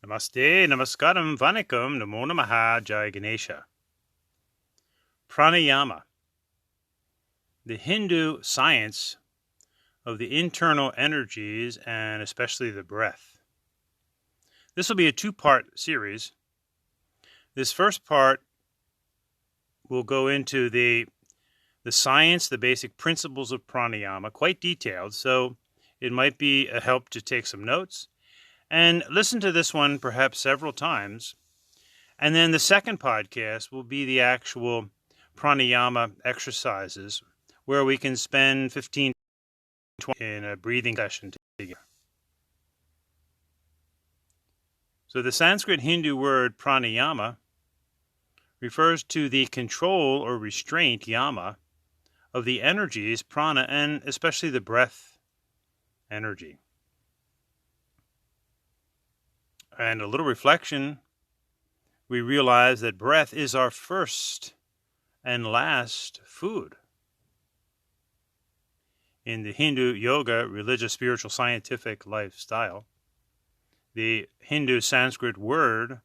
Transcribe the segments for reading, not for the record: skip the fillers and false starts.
Namaste, Namaskaram, Vanakkam, Namo Namaha, Jai Ganesha. Pranayama, the Hindu science of the internal energies and especially the breath. This will be a two-part series. This first part will go into the science, the basic principles of pranayama, quite detailed, so it might be a help to take some notes and listen to this one perhaps several times. And then the second podcast will be the actual pranayama exercises where we can spend 15 20 in a breathing session together. So the Sanskrit Hindu word pranayama refers to the control or restraint, yama, of the energies, prana, and especially the breath energy. And a little reflection, we realize that breath is our first and last food. In the Hindu yoga, religious, spiritual, scientific lifestyle, the Hindu Sanskrit word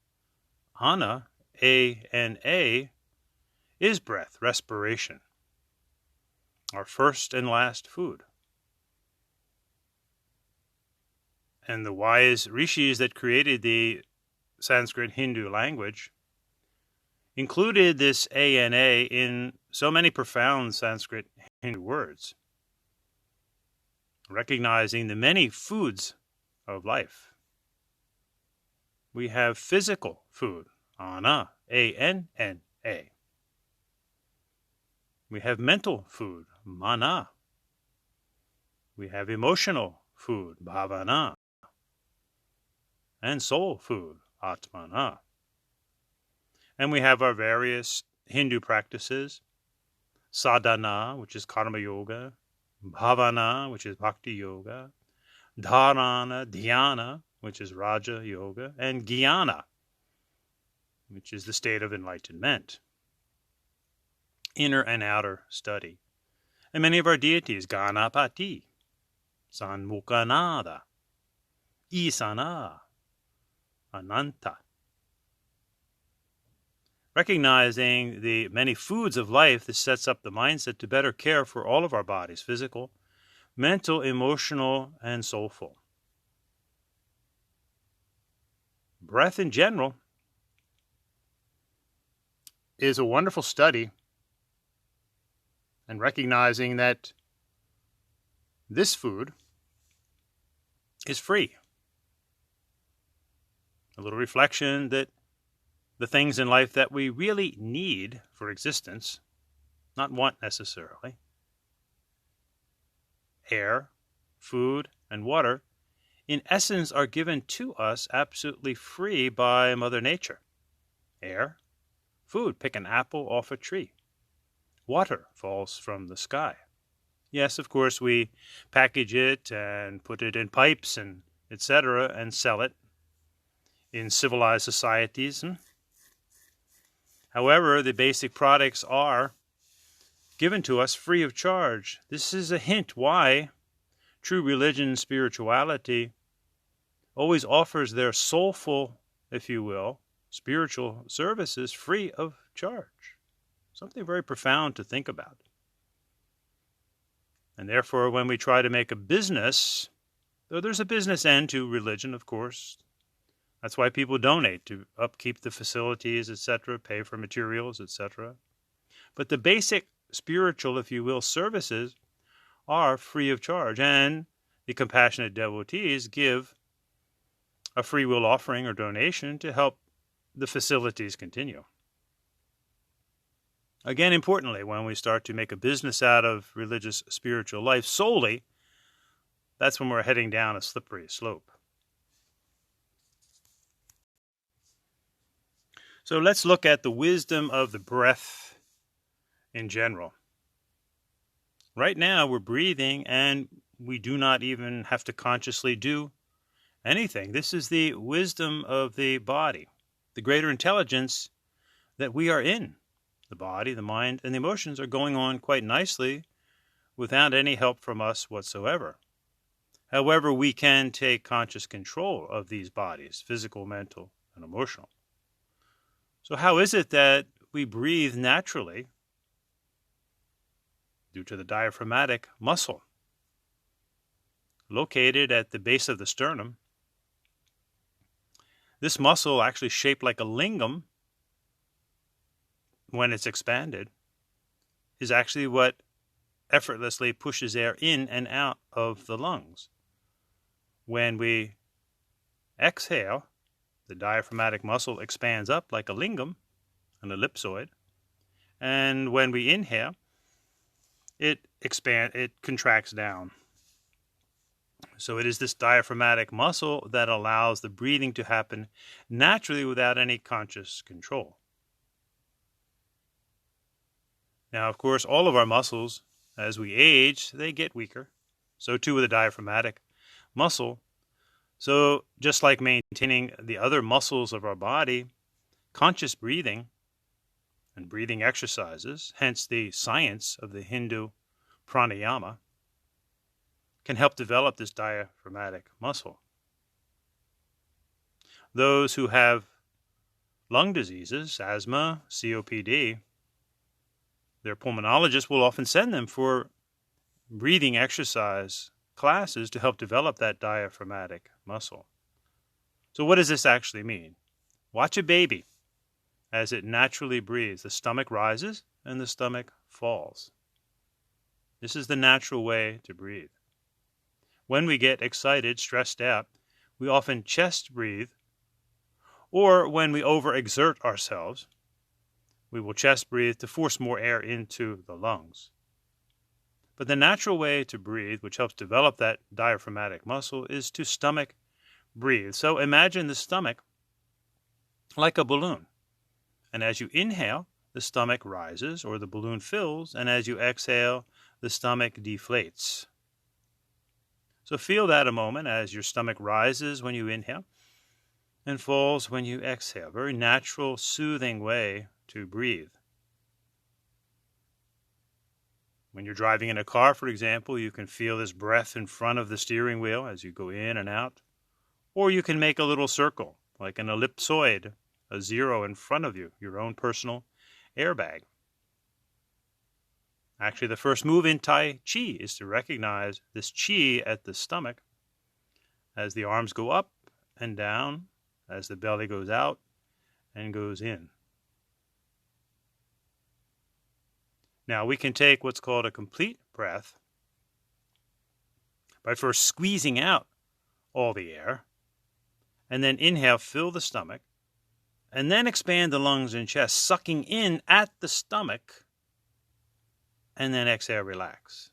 ana, A-N-A, is breath, respiration, our first and last food. And the wise rishis that created the Sanskrit Hindu language included this A-N-A in so many profound Sanskrit Hindu words, recognizing the many foods of life. We have physical food, ana, A-N-N-A. We have mental food, mana. We have emotional food, bhavana. And soul food, atmana. And we have our various Hindu practices, sadhana, which is karma yoga, bhavana, which is bhakti yoga, dharana, dhyana, which is raja yoga, and jnana, which is the state of enlightenment, inner and outer study. And many of our deities, Ganapati, Sanmukhanada, Isana, Ananta. Recognizing the many foods of life, this sets up the mindset to better care for all of our bodies, physical, mental, emotional, and soulful. Breath in general is a wonderful study, and recognizing that this food is free. A little reflection that the things in life that we really need for existence, not want necessarily, air, food, and water, in essence are given to us absolutely free by Mother Nature. Air, food, pick an apple off a tree. Water falls from the sky. Yes, of course, we package it and put it in pipes and etc. and sell it in civilized societies. However, the basic products are given to us free of charge. This is a hint why true religion and spirituality always offers their soulful, if you will, spiritual services free of charge. Something very profound to think about. And therefore, when we try to make a business, though there's a business end to religion, of course, that's why people donate to upkeep the facilities, etc., pay for materials, etc. But the basic spiritual, if you will, services are free of charge. And the compassionate devotees give a free will offering or donation to help the facilities continue. Again, importantly, when we start to make a business out of religious spiritual life solely, that's when we're heading down a slippery slope. So let's look at the wisdom of the breath in general. Right now we're breathing and we do not even have to consciously do anything. This is the wisdom of the body, the greater intelligence that we are in. The body, the mind, and the emotions are going on quite nicely without any help from us whatsoever. However, we can take conscious control of these bodies, physical, mental, and emotional. So how is it that we breathe naturally? Due to the diaphragmatic muscle located at the base of the sternum. This muscle, actually shaped like a lingam when it's expanded, is actually what effortlessly pushes air in and out of the lungs. When we exhale, the diaphragmatic muscle expands up like a lingam, an ellipsoid, and when we inhale, it contracts down. So it is this diaphragmatic muscle that allows the breathing to happen naturally without any conscious control. Now, of course, all of our muscles, as we age, they get weaker. So too with the diaphragmatic muscle. So just like maintaining the other muscles of our body, conscious breathing and breathing exercises, hence the science of the Hindu Pranayama, can help develop this diaphragmatic muscle. Those who have lung diseases, asthma, COPD, their pulmonologist will often send them for breathing exercise classes to help develop that diaphragmatic muscle. So what does this actually mean? Watch a baby as it naturally breathes. The stomach rises and the stomach falls. This is the natural way to breathe. When we get excited, stressed out, we often chest breathe, or when we overexert ourselves, we will chest breathe to force more air into the lungs. But the natural way to breathe, which helps develop that diaphragmatic muscle, is to stomach breathe. So imagine the stomach like a balloon. And as you inhale, the stomach rises or the balloon fills, and as you exhale, the stomach deflates. So feel that a moment as your stomach rises when you inhale and falls when you exhale. Very natural, soothing way to breathe. When you're driving in a car, for example, you can feel this breath in front of the steering wheel as you go in and out. Or you can make a little circle, like an ellipsoid, a zero in front of you, your own personal airbag. Actually, the first move in Tai Chi is to recognize this Chi at the stomach as the arms go up and down, as the belly goes out and goes in. Now, we can take what's called a complete breath by first squeezing out all the air, and then inhale, fill the stomach, and then expand the lungs and chest, sucking in at the stomach, and then exhale, relax.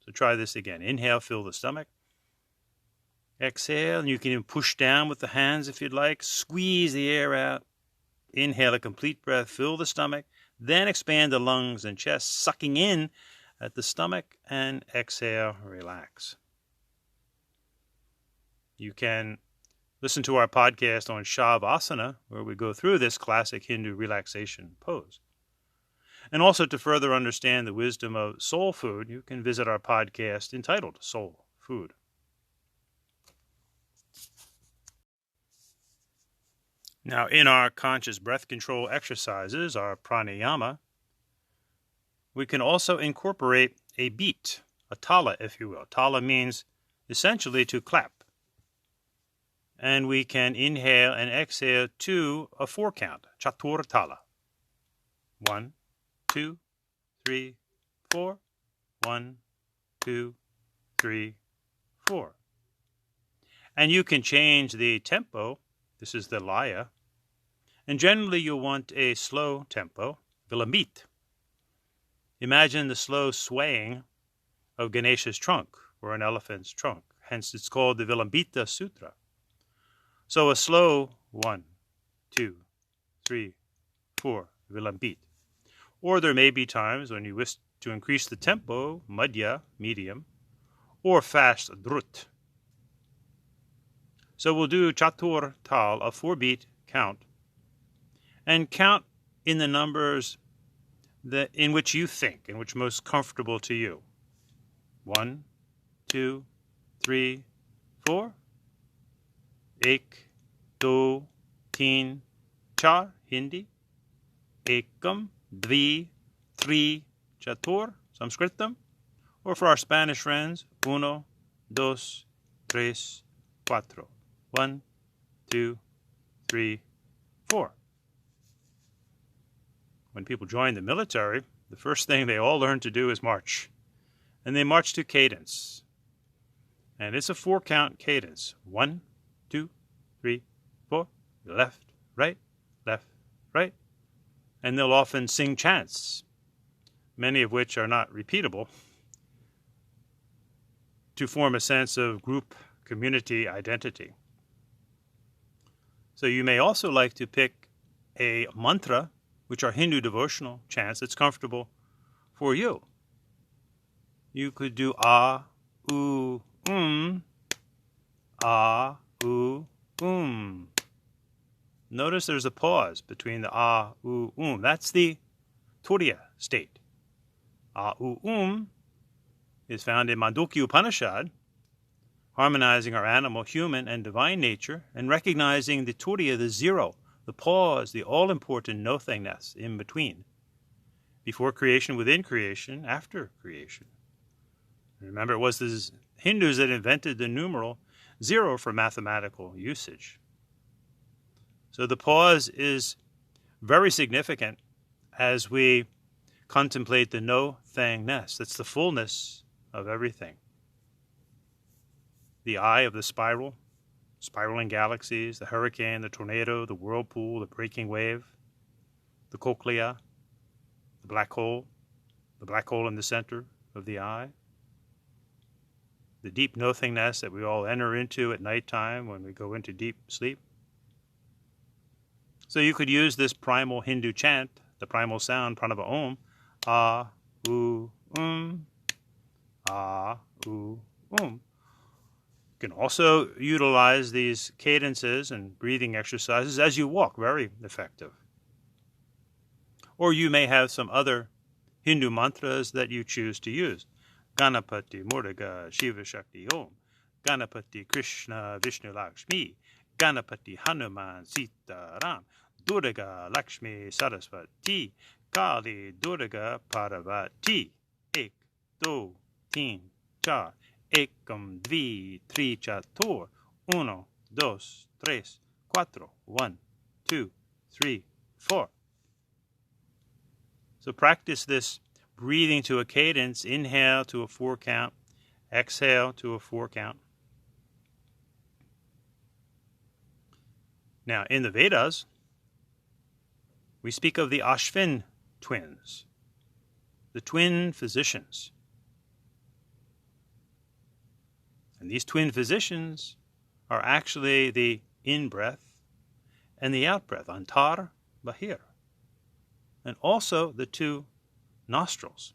So try this again. Inhale, fill the stomach. Exhale, and you can even push down with the hands if you'd like. Squeeze the air out. Inhale a complete breath, fill the stomach, then expand the lungs and chest, sucking in at the stomach, and exhale, relax. You can listen to our podcast on Shavasana, where we go through this classic Hindu relaxation pose. And also, to further understand the wisdom of soul food, you can visit our podcast entitled Soul Food. Now, in our conscious breath control exercises, our pranayama, we can also incorporate a beat, a tala, if you will. Tala means essentially to clap. And we can inhale and exhale to a 4 count, chatur tala. 1, 2, 3, 4. 1, 2, 3, 4. And you can change the tempo. This is the laya. And generally you'll want a slow tempo, vilambit. Imagine the slow swaying of Ganesha's trunk or an elephant's trunk. Hence it's called the Vilambita Sutra. So a slow 1, 2, 3, 4, vilambit. Or there may be times when you wish to increase the tempo, madhya, medium, or fast, drut. So we'll do chatur tal, a 4-beat count, and count in the numbers in which you think, in which most comfortable to you. 1, 2, 3, 4. Ek, do, teen, char, Hindi. Ekam, dvi, tri, chatur, Sanskritam. Or for our Spanish friends, uno, dos, tres, cuatro. 1, 2, 3, 4. When people join the military, the first thing they all learn to do is march. And they march to cadence. And it's a 4-count cadence. 1, 2, 3, 4. Left, right, left, right. And they'll often sing chants, many of which are not repeatable, to form a sense of group community identity. So you may also like to pick a mantra, which are Hindu devotional chants, that's comfortable for you. You could do ah, oo, ah, oo, Notice there's a pause between the ah, oo, That's the Turiya state. Ah, oo, is found in Mandukya Upanishad, harmonizing our animal, human, and divine nature, and recognizing the Turiya, the zero, the pause, the all-important nothingness in between, before creation, within creation, after creation. Remember, it was the Hindus that invented the numeral 0 for mathematical usage. So the pause is very significant as we contemplate the no-thingness. That's the fullness of everything. The eye of the spiraling galaxies, the hurricane, the tornado, the whirlpool, the breaking wave, the cochlea, the black hole in the center of the eye, the deep nothingness that we all enter into at nighttime when we go into deep sleep. So you could use this primal Hindu chant, the primal sound, pranava om, ah, oo, ah, oo, You can also utilize these cadences and breathing exercises as you walk, very effective. Or you may have some other Hindu mantras that you choose to use. Ganapati Murga Shiva Shakti Om, Ganapati Krishna Vishnu Lakshmi, Ganapati Hanuman Sita Ram, Durga Lakshmi Saraswati, Kali Durga Parvati, Ek, Do, Teen, Char, Ekam, Dvi, Tri, Chatur, Uno, Dos, Tres, Cuatro, 1, 2, 3, 4. So practice this breathing to a cadence, inhale to a 4-count, exhale to a 4-count. Now, in the Vedas, we speak of the Ashvin twins, the twin physicians. And these twin physicians are actually the in-breath and the out-breath, antar, bahir, and also the 2 nostrils.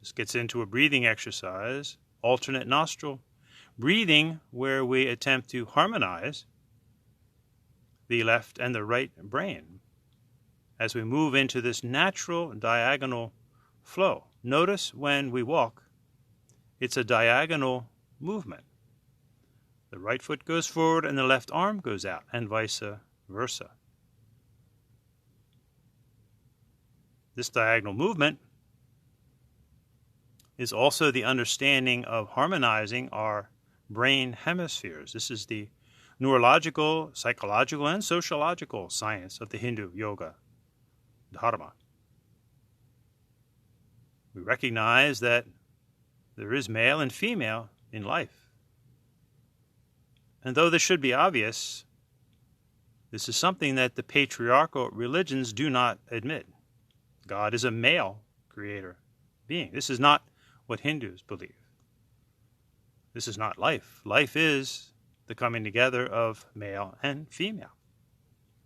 This gets into a breathing exercise, alternate nostril breathing, where we attempt to harmonize the left and the right brain as we move into this natural diagonal flow. Notice when we walk, it's a diagonal movement. The right foot goes forward and the left arm goes out, and vice versa. This diagonal movement is also the understanding of harmonizing our brain hemispheres. This is the neurological, psychological, and sociological science of the Hindu yoga dharma. We recognize that there is male and female in life. And though this should be obvious, this is something that the patriarchal religions do not admit. God is a male creator being. This is not what Hindus believe. This is not life. Life is the coming together of male and female,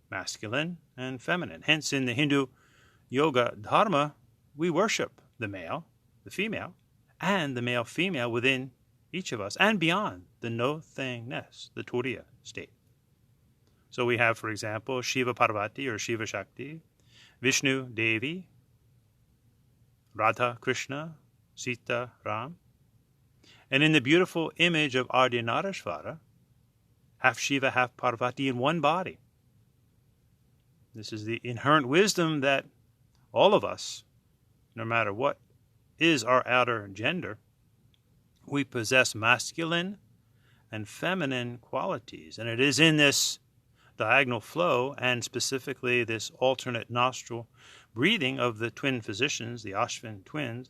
masculine and feminine. Hence, in the Hindu yoga dharma, we worship the male, the female, and the male-female within each of us, and beyond the no-thingness, the Turiya state. So we have, for example, Shiva Parvati or Shiva Shakti, Vishnu Devi, Radha Krishna, Sita, Ram. And in the beautiful image of Ardhanarishvara, half Shiva, half Parvati in one body. This is the inherent wisdom that all of us, no matter what is our outer gender, we possess masculine and feminine qualities. And it is in this diagonal flow, and specifically this alternate nostril breathing of the twin physicians, the Ashvin twins,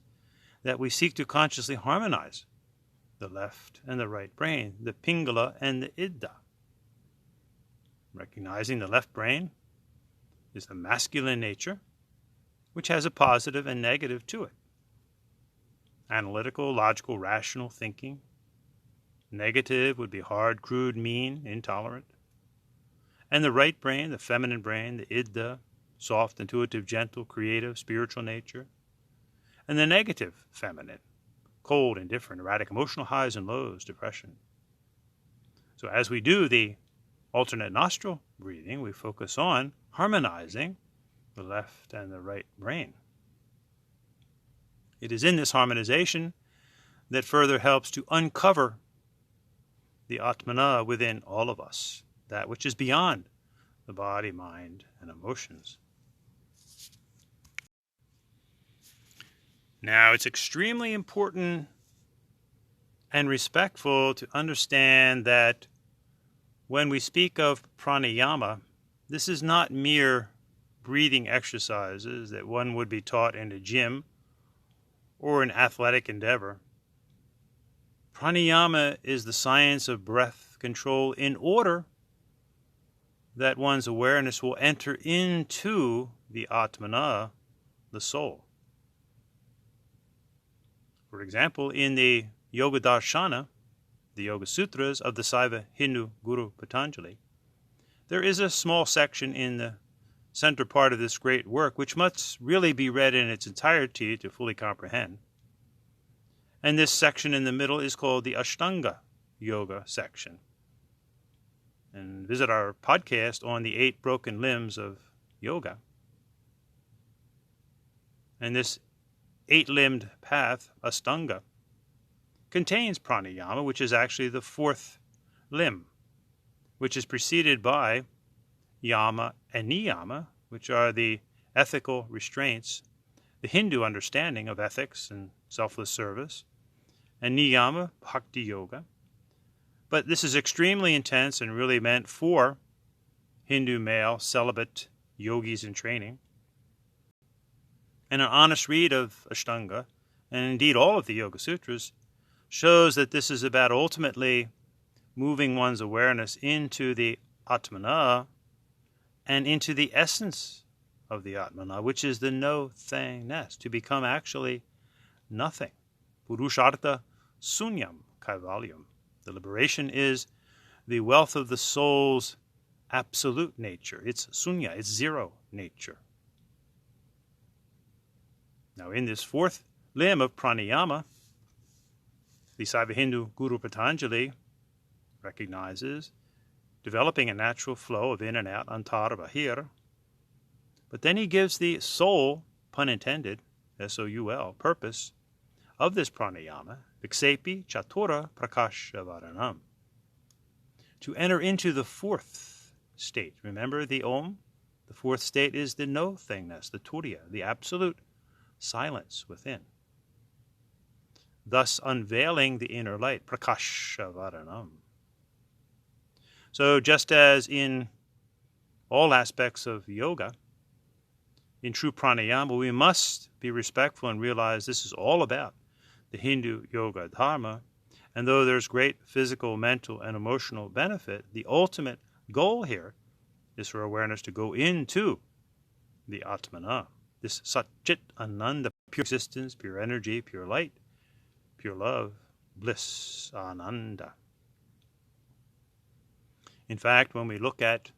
that we seek to consciously harmonize the left and the right brain, the Pingala and the Idda. Recognizing the left brain is the masculine nature, which has a positive and negative to it. Analytical, logical, rational thinking. Negative would be hard, crude, mean, intolerant. And the right brain, the feminine brain, the Idda, soft, intuitive, gentle, creative, spiritual nature. And the negative feminine, cold, indifferent, erratic, emotional highs and lows, depression. So as we do the alternate nostril breathing, we focus on harmonizing the left and the right brain. It is in this harmonization that further helps to uncover the Atmana within all of us, that which is beyond the body, mind, and emotions. Now, it's extremely important and respectful to understand that when we speak of pranayama, this is not mere breathing exercises that one would be taught in a gym or an athletic endeavor. Pranayama is the science of breath control in order that one's awareness will enter into the Atmana, the soul. For example, in the Yoga Darshana, the Yoga Sutras of the Saiva Hindu Guru Patanjali, there is a small section in the center part of this great work which must really be read in its entirety to fully comprehend. And this section in the middle is called the Ashtanga Yoga section. And visit our podcast on the 8 broken limbs of yoga. And this 8-limbed path, Ashtanga, contains pranayama, which is actually the 4th limb, which is preceded by yama and niyama, which are the ethical restraints, the Hindu understanding of ethics and selfless service, and niyama, bhakti yoga. But this is extremely intense and really meant for Hindu male celibate yogis in training. And an honest read of Ashtanga, and indeed all of the Yoga Sutras, shows that this is about ultimately moving one's awareness into the Atmana and into the essence of the Atmana, which is the no-thingness, to become actually nothing. Purushartha sunyam kaivalyam. The liberation is the wealth of the soul's absolute nature. It's sunya, it's zero nature. Now, in this 4th limb of pranayama, the Saiva Hindu Guru Patanjali recognizes developing a natural flow of in and out, antara bahir. But then he gives the soul, pun intended, S-O-U-L, purpose of this pranayama, viksepi chatura prakasha varanam, to enter into the 4th state. Remember the Om? The 4th state is the no-thingness, the turiya, the absolute silence within, thus unveiling the inner light, prakasha varanam. So just as in all aspects of yoga, in true pranayama, we must be respectful and realize this is all about the Hindu yoga dharma, and though there's great physical, mental, and emotional benefit, the ultimate goal here is for awareness to go into the Atmana, this Satchit Ananda, pure existence, pure energy, pure light, pure love, bliss, Ananda. In fact, when we look at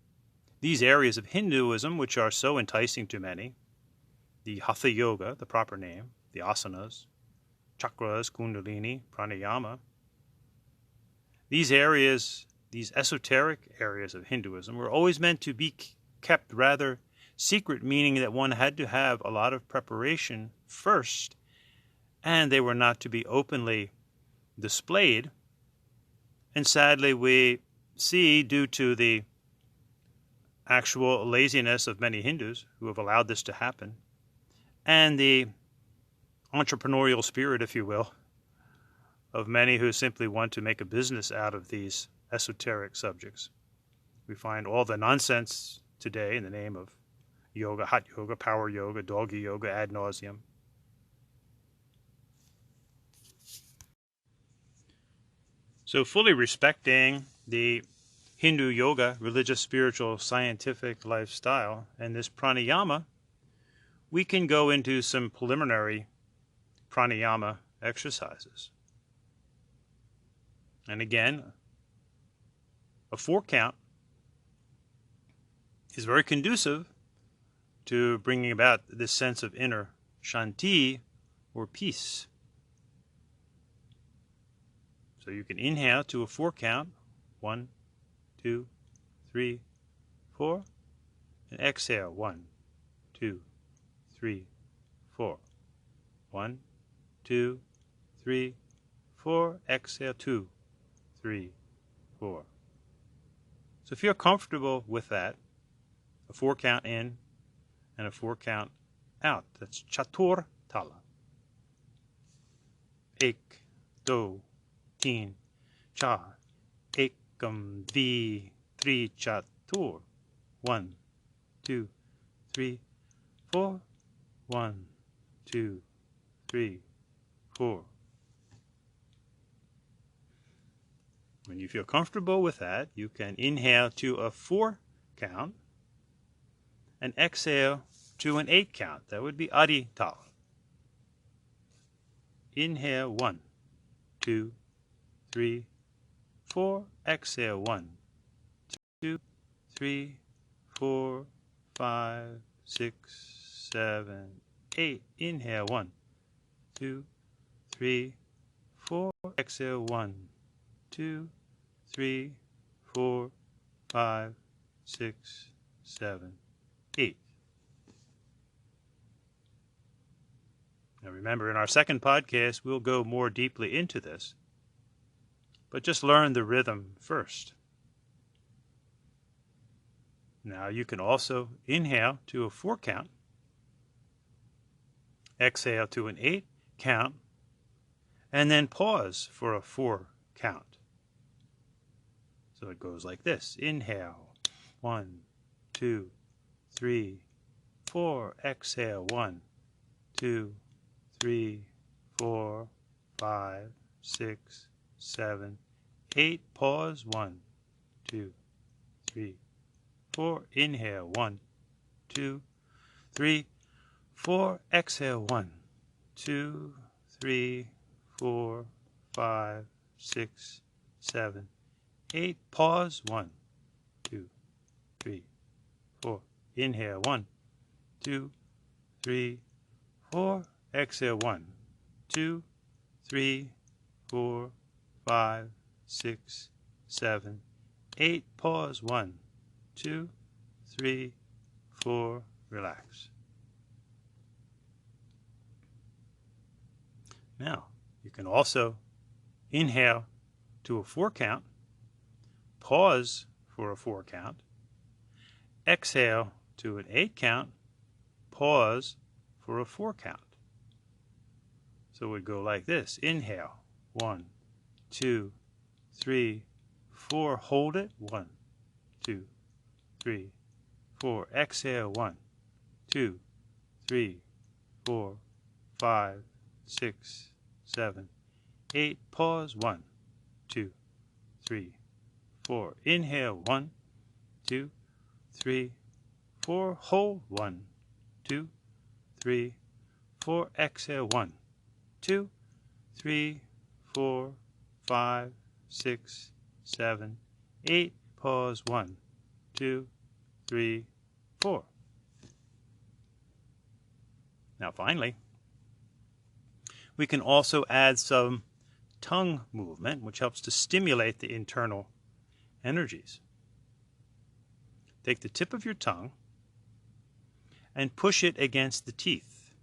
these areas of Hinduism, which are so enticing to many, the Hatha Yoga, the proper name, the asanas, chakras, kundalini, pranayama, these areas, these esoteric areas of Hinduism, were always meant to be kept rather secret, meaning that one had to have a lot of preparation first and they were not to be openly displayed. And sadly, we see, due to the actual laziness of many Hindus who have allowed this to happen, and the entrepreneurial spirit, if you will, of many who simply want to make a business out of these esoteric subjects. We find all the nonsense today in the name of yoga, hot yoga, power yoga, doggy yoga ad nauseum. So fully respecting the Hindu yoga, religious, spiritual, scientific lifestyle, and this pranayama, we can go into some preliminary pranayama exercises. And again, a 4 count is very conducive to bringing about this sense of inner shanti, or peace. So you can inhale to a 4 count, 1, 2, 3, 4, and exhale, 1, 2, 3, 4. 1, 2, 3, 4, exhale, 2, 3, 4. So if you're comfortable with that, a 4 count in and a 4 count out, that's chatur tala. 1, 2, 3, 4. 1, 2, 3, chatur. 1, 2, 3, 4. 1, 2, 3, 4. When you feel comfortable with that, you can inhale to a 4 count and exhale to an 8 count. That would be Adi Tal. Inhale, 1, 2, 3, 4. Exhale, 1, 2, 3, 4, 5, 6, 7, 8. Inhale, 1, 2, 3, 4. Exhale, 1, 2, 3, 4, 5, 6, 7, 8. Now remember, in our second podcast, we'll go more deeply into this, but just learn the rhythm first. Now you can also inhale to a 4 count, exhale to an 8 count, and then pause for a 4 count. So it goes like this. Inhale, 1, 2, 3, 4. Exhale, 1, 2, 3, 4, 5, 6, 7, 8. Pause, 1, 2, 3, 4. Inhale, 1, 2, 3, 4. Exhale, 1, 2, 3, 4, 5, 6, 7, 8. Pause, 1, 2, 3, 4. Inhale, 1, 2, 3, 4. Exhale, 1, 2, 3, 4, 5, 6, 7, 8. Pause, 1, 2, 3, 4. Relax. Now, you can also inhale to a 4 count, pause for a 4 count, exhale to an 8 count, pause for a 4 count. So it would go like this. Inhale, 1, 2, 3, 4. Hold it. 1, 2, 3, 4. Exhale, 1, 2, 3, 4, 5, 6, 7, 8. Pause. 1, 2, 3, 4. Inhale, 1, 2, 3, 4. Hold. 1, 2, 3, 4. Exhale. 1, 2, 3, 4, 5, 6, 7, 8. Pause. 1, 2, 3, 4. Now finally, we can also add some tongue movement, which helps to stimulate the internal energies. Take the tip of your tongue and push it against the teeth.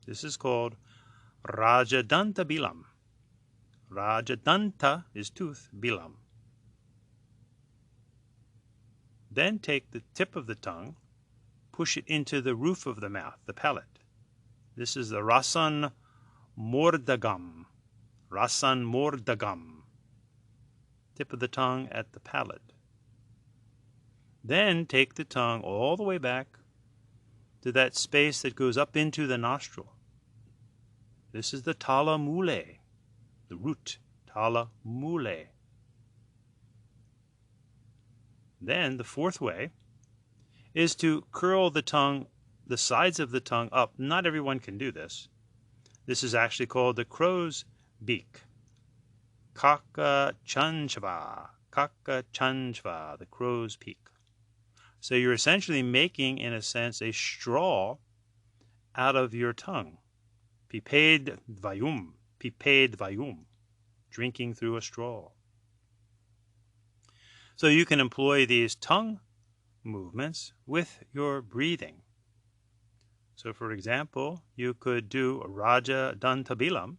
This is called Rajadanta Bilam. Rajadanta is tooth, Bilam. Then take the tip of the tongue, push it into the roof of the mouth, the palate. This is the Rasan Mordagam. Rasan Mordagam. Tip of the tongue at the palate. Then take the tongue all the way back to that space that goes up into the nostril. This is the Tala Mule, the root, Tala Mule. Then the fourth way is to curl the tongue, the sides of the tongue up. Not everyone can do this. This is actually called the crow's beak. Kaka Chanchva, the crow's peak. So you're essentially making, in a sense, a straw out of your tongue. Piped vayum, drinking through a straw. So you can employ these tongue movements with your breathing. So for example, you could do a Raja Dantabilam,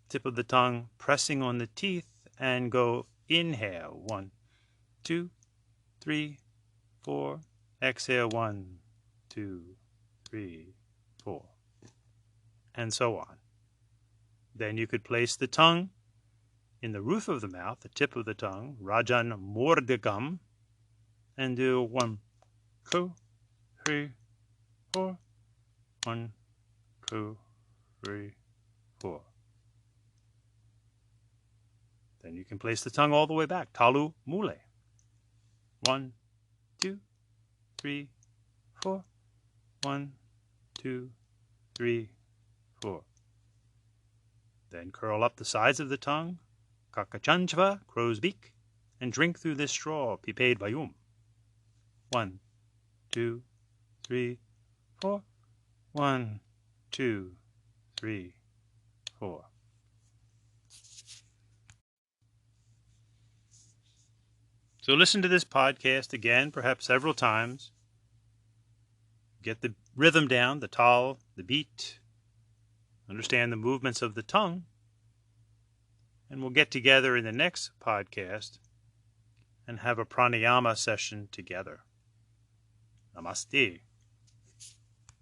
tip of the tongue pressing on the teeth, and go inhale, 1, 2, 3, 4, exhale, 1, 2, 3, 4, and so on. Then you could place the tongue in the roof of the mouth, the tip of the tongue, Rajan Mordagam, and do 1, 2, 3, 4, 1, 2, 3, 4. Then you can place the tongue all the way back, Talu Mule. 1, 2, 3, 4. 1, 2, 3, 4. Then curl up the sides of the tongue, Kakachanchva, crow's beak, and drink through this straw, Piped Vayum. 1, 2, 3, 4. 1, 2, 3, 4. So listen to this podcast again, perhaps several times. Get the rhythm down, the tal, the beat. Understand the movements of the tongue. And we'll get together in the next podcast and have a pranayama session together. Namaste.